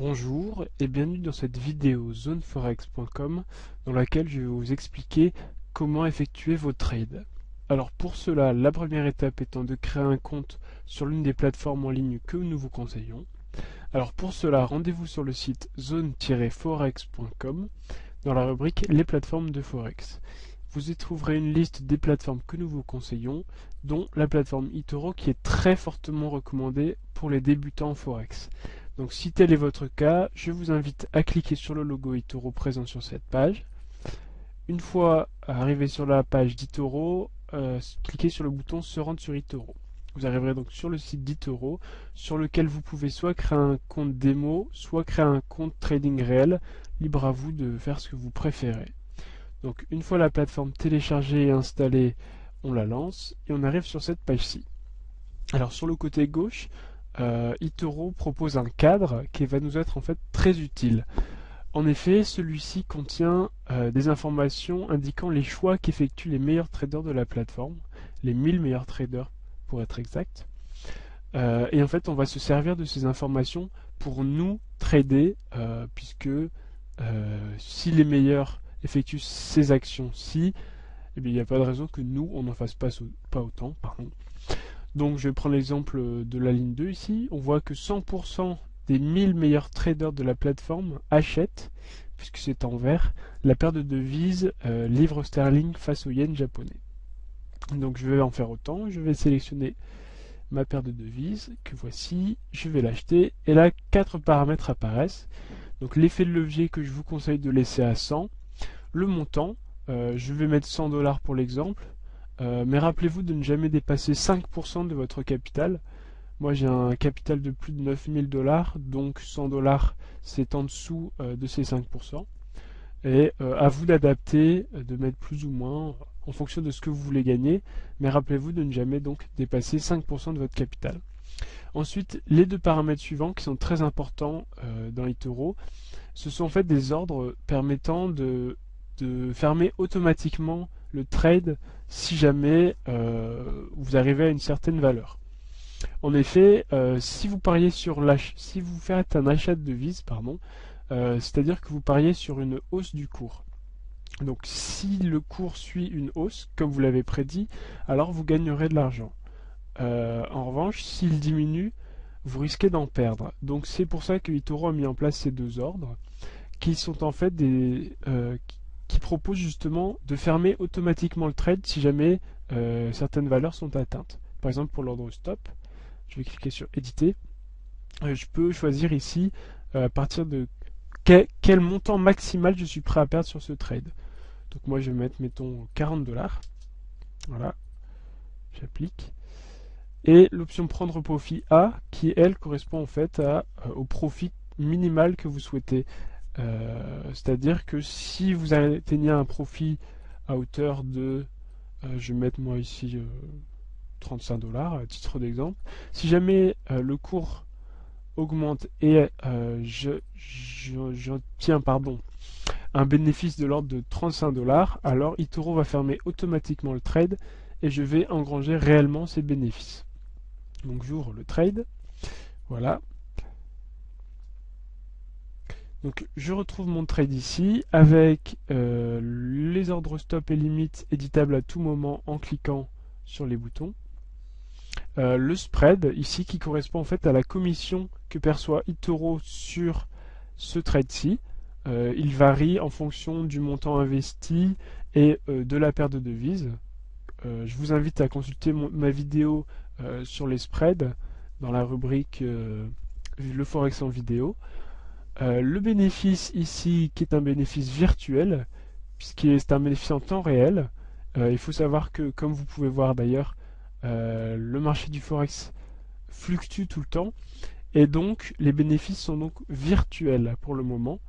Bonjour et bienvenue dans cette vidéo zoneforex.com dans laquelle je vais vous expliquer comment effectuer vos trades. Alors pour cela, la première étape étant de créer un compte sur l'une des plateformes en ligne que nous vous conseillons. Alors pour cela, rendez-vous sur le site zone-forex.com dans la rubrique Les plateformes de Forex. Vous y trouverez une liste des plateformes que nous vous conseillons, dont la plateforme eToro qui est très fortement recommandée pour les débutants en Forex. Donc si tel est votre cas, je vous invite à cliquer sur le logo eToro présent sur cette page. Une fois arrivé sur la page d'eToro, cliquez sur le bouton Se rendre sur eToro. Vous arriverez donc sur le site d'eToro, sur lequel vous pouvez soit créer un compte démo, soit créer un compte trading réel. Libre à vous de faire ce que vous préférez. Donc une fois la plateforme téléchargée et installée, on la lance et on arrive sur cette page-ci. Alors sur le côté gauche, eToro propose un cadre qui va nous être en fait très utile. En effet, celui-ci contient des informations indiquant les choix qu'effectuent les meilleurs traders de la plateforme, les 1000 meilleurs traders pour être exact. Et en fait, on va se servir de ces informations pour nous trader, puisque si les meilleurs effectuent ces actions-ci, eh bien, il n'y a pas de raison que nous, on n'en fasse pas autant. Pardon. Donc je vais prendre l'exemple de la ligne 2 ici. On voit que 100% des 1000 meilleurs traders de la plateforme achètent, puisque c'est en vert, la paire de devises livre sterling face au yen japonais. Donc je vais en faire autant. Je vais sélectionner ma paire de devises que voici. Je vais l'acheter. Et là, 4 paramètres apparaissent. Donc l'effet de levier que je vous conseille de laisser à 100. Le montant, je vais mettre 100 $ pour l'exemple. Mais rappelez-vous de ne jamais dépasser 5% de votre capital. Moi j'ai un capital de plus de 9000 $, donc 100 $ c'est en dessous de ces 5%. Et à vous d'adapter, de mettre plus ou moins en fonction de ce que vous voulez gagner, mais rappelez-vous de ne jamais donc dépasser 5% de votre capital. Ensuite, les deux paramètres suivants qui sont très importants dans eToro, ce sont en fait des ordres permettant de fermer automatiquement le trade si jamais vous arrivez à une certaine valeur. En effet, si vous faites un achat de devises, c'est-à-dire que vous pariez sur une hausse du cours. Donc si le cours suit une hausse, comme vous l'avez prédit, alors vous gagnerez de l'argent. En revanche, s'il diminue, vous risquez d'en perdre. Donc c'est pour ça que eToro a mis en place ces deux ordres, qui sont en fait qui proposent justement de fermer automatiquement le trade si jamais certaines valeurs sont atteintes. Par exemple pour l'ordre stop, je vais cliquer sur éditer. Je peux choisir ici à partir de quel montant maximal je suis prêt à perdre sur ce trade. Donc moi je vais mettre, mettons, 40 $. Voilà, j'applique. Et l'option prendre profit A, qui elle correspond en fait au profit minimal que vous souhaitez. C'est-à-dire que si vous atteignez un profit à hauteur de, je vais mettre moi ici 35 $ à titre d'exemple, si jamais le cours augmente et j'obtiens un bénéfice de l'ordre de 35 $, alors eToro va fermer automatiquement le trade et je vais engranger réellement ces bénéfices. Donc j'ouvre le trade, voilà. Donc je retrouve mon trade ici avec les ordres stop et limite éditables à tout moment en cliquant sur les boutons. Le spread ici qui correspond en fait à la commission que perçoit eToro sur ce trade-ci. Il varie en fonction du montant investi et de la paire de devises. Je vous invite à consulter ma vidéo sur les spreads dans la rubrique le Forex en vidéo. Le bénéfice ici qui est un bénéfice virtuel puisqu'il est un bénéfice en temps réel. Il faut savoir que comme vous pouvez voir d'ailleurs le marché du Forex fluctue tout le temps et donc les bénéfices sont donc virtuels pour le moment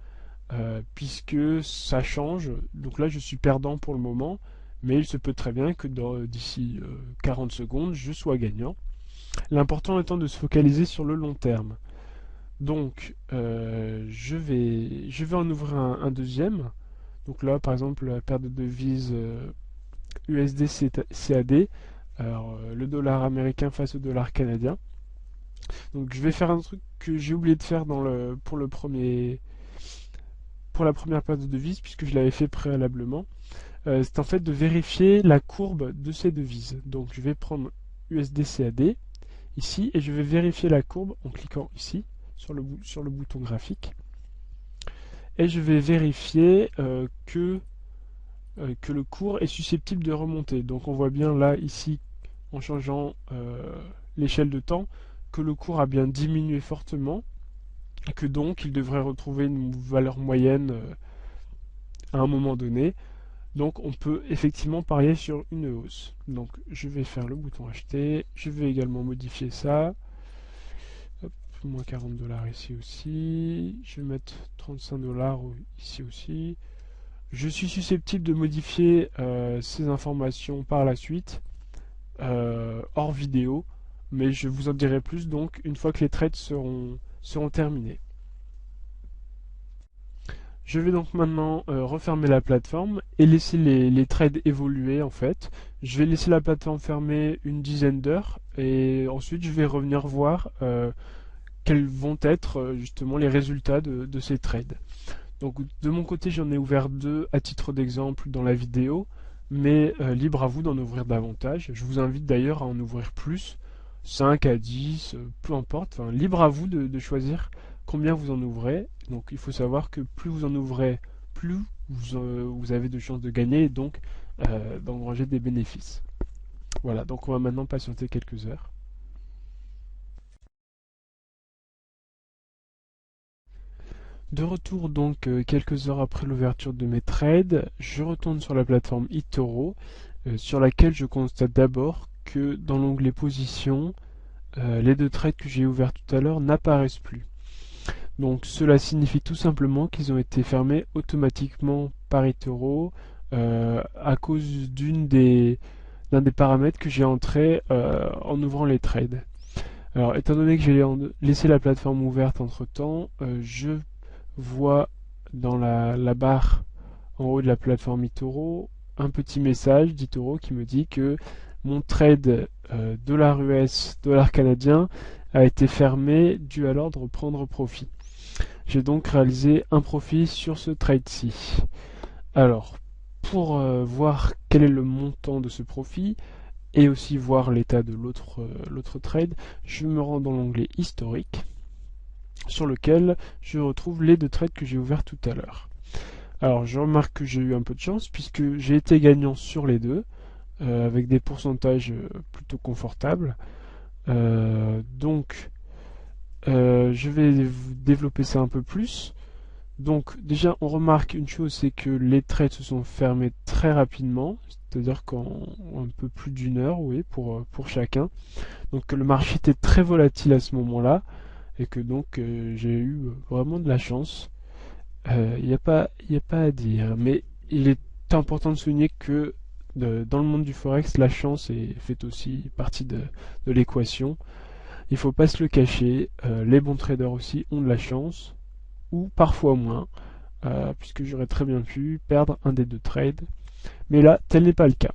puisque ça change. Donc là je suis perdant pour le moment, mais il se peut très bien que d'ici 40 secondes je sois gagnant. L'important étant de se focaliser sur le long terme. Donc je vais en ouvrir un deuxième. Donc là par exemple la paire de devises USD CAD, alors le dollar américain face au dollar canadien. Donc je vais faire un truc que j'ai oublié de faire pour la première paire de devises, puisque je l'avais fait préalablement. C'est en fait de vérifier la courbe de ces devises. Donc je vais prendre USD-CAD ici et je vais vérifier la courbe en cliquant ici sur le bouton graphique. Et je vais vérifier que le cours est susceptible de remonter. Donc on voit bien là, ici, en changeant l'échelle de temps, que le cours a bien diminué fortement, et que donc il devrait retrouver une valeur moyenne à un moment donné. Donc on peut effectivement parier sur une hausse. Donc je vais faire le bouton acheter, je vais également modifier ça. Hop, moins 40 $ ici aussi, je vais mettre 35 $ ici aussi. Je suis susceptible de modifier ces informations par la suite, hors vidéo, mais je vous en dirai plus donc une fois que les trades seront terminés. Je vais donc maintenant refermer la plateforme et laisser les trades évoluer en fait. Je vais laisser la plateforme fermée une dizaine d'heures et ensuite je vais revenir voir quels vont être justement les résultats de ces trades. Donc de mon côté, j'en ai ouvert 2 à titre d'exemple dans la vidéo, mais libre à vous d'en ouvrir davantage. Je vous invite d'ailleurs à en ouvrir plus, 5 à 10, peu importe. Enfin, libre à vous de choisir combien vous en ouvrez. Donc il faut savoir que plus vous en ouvrez, plus vous avez de chances de gagner et donc d'engranger des bénéfices. Voilà, donc on va maintenant patienter quelques heures. De retour donc quelques heures après l'ouverture de mes trades, je retourne sur la plateforme eToro, sur laquelle je constate d'abord que dans l'onglet position, les 2 trades que j'ai ouverts tout à l'heure n'apparaissent plus. Donc cela signifie tout simplement qu'ils ont été fermés automatiquement par eToro à cause d'un des paramètres que j'ai entré en ouvrant les trades. Alors étant donné que j'ai laissé la plateforme ouverte entre temps, je vois dans la barre en haut de la plateforme eToro un petit message d'eToro qui me dit que mon trade dollar US, dollar canadien a été fermé dû à l'ordre prendre profit. J'ai donc réalisé un profit sur ce trade-ci. Alors, pour voir quel est le montant de ce profit et aussi voir l'état de l'autre trade, je me rends dans l'onglet historique sur lequel je retrouve les 2 trades que j'ai ouverts tout à l'heure. Alors je remarque que j'ai eu un peu de chance puisque j'ai été gagnant sur les 2 avec des pourcentages plutôt confortables. Donc je vais développer ça un peu plus. Donc déjà on remarque une chose, c'est que les trades se sont fermés très rapidement, c'est-à-dire qu'en un peu plus d'1 heure, oui, pour chacun. Donc le marché était très volatile à ce moment-là et que donc j'ai eu vraiment de la chance. Il n'y a pas à dire, mais il est important de souligner que dans le monde du forex, la chance fait aussi partie de l'équation. Il ne faut pas se le cacher, les bons traders aussi ont de la chance, ou parfois moins, puisque j'aurais très bien pu perdre un des 2 trades. Mais là, tel n'est pas le cas.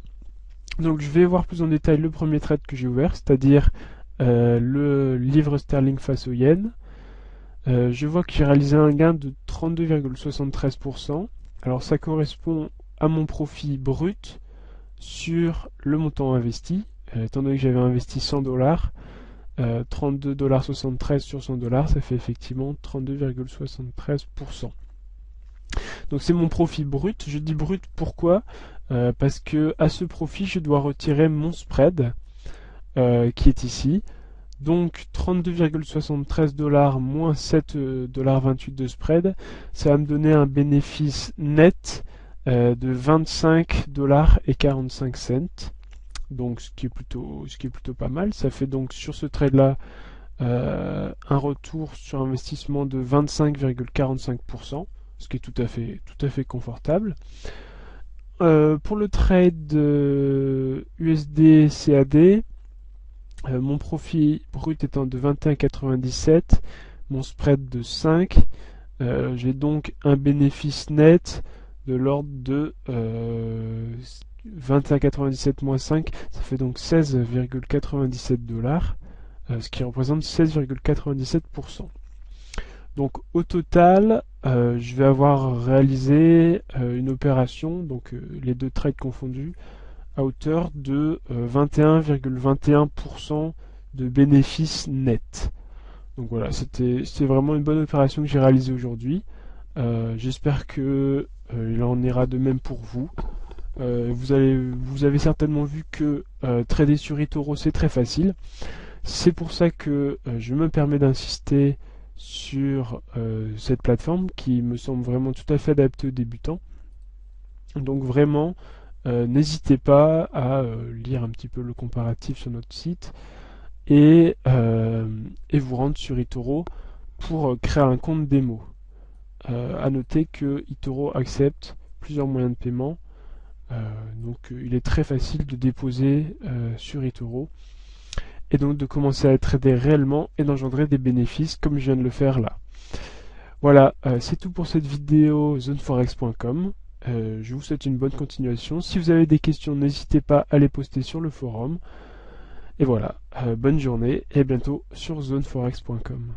Donc je vais voir plus en détail le premier trade que j'ai ouvert, c'est-à-dire le livre sterling face au yen. Je vois que j'ai réalisé un gain de 32,73%. Alors ça correspond à mon profit brut sur le montant investi. Étant donné que j'avais investi 100 $, 32,73 $ sur 100 $, ça fait effectivement 32,73%. Donc c'est mon profit brut. Je dis brut pourquoi parce que à ce profit, je dois retirer mon spread qui est ici. Donc 32,73 $ moins 7,28 $ de spread, ça va me donner un bénéfice net de 25,45 $. Donc ce qui est plutôt pas mal. Ça fait donc sur ce trade là un retour sur investissement de 25,45%, ce qui est tout à fait confortable. Pour le trade USD CAD, mon profit brut étant de 21,97, mon spread de 5, j'ai donc un bénéfice net de l'ordre de 21,97 moins 5, ça fait donc 16,97 $. ce qui représente 16,97%. Donc au total, je vais avoir réalisé une opération, donc les deux trades confondus, à hauteur de 21,21% de bénéfices nets. Donc voilà, c'était vraiment une bonne opération que j'ai réalisée aujourd'hui. J'espère que il en ira de même pour vous. Vous avez certainement vu que trader sur eToro c'est très facile. C'est pour ça que je me permets d'insister sur cette plateforme qui me semble vraiment tout à fait adaptée aux débutants. Donc vraiment, n'hésitez pas à lire un petit peu le comparatif sur notre site et vous rendre sur eToro pour créer un compte démo. À noter que eToro accepte plusieurs moyens de paiement, donc il est très facile de déposer sur eToro et donc de commencer à trader réellement et d'engendrer des bénéfices comme je viens de le faire là. Voilà, c'est tout pour cette vidéo zoneforex.com. Je vous souhaite une bonne continuation. Si vous avez des questions, n'hésitez pas à les poster sur le forum. Et voilà, bonne journée et à bientôt sur zoneforex.com.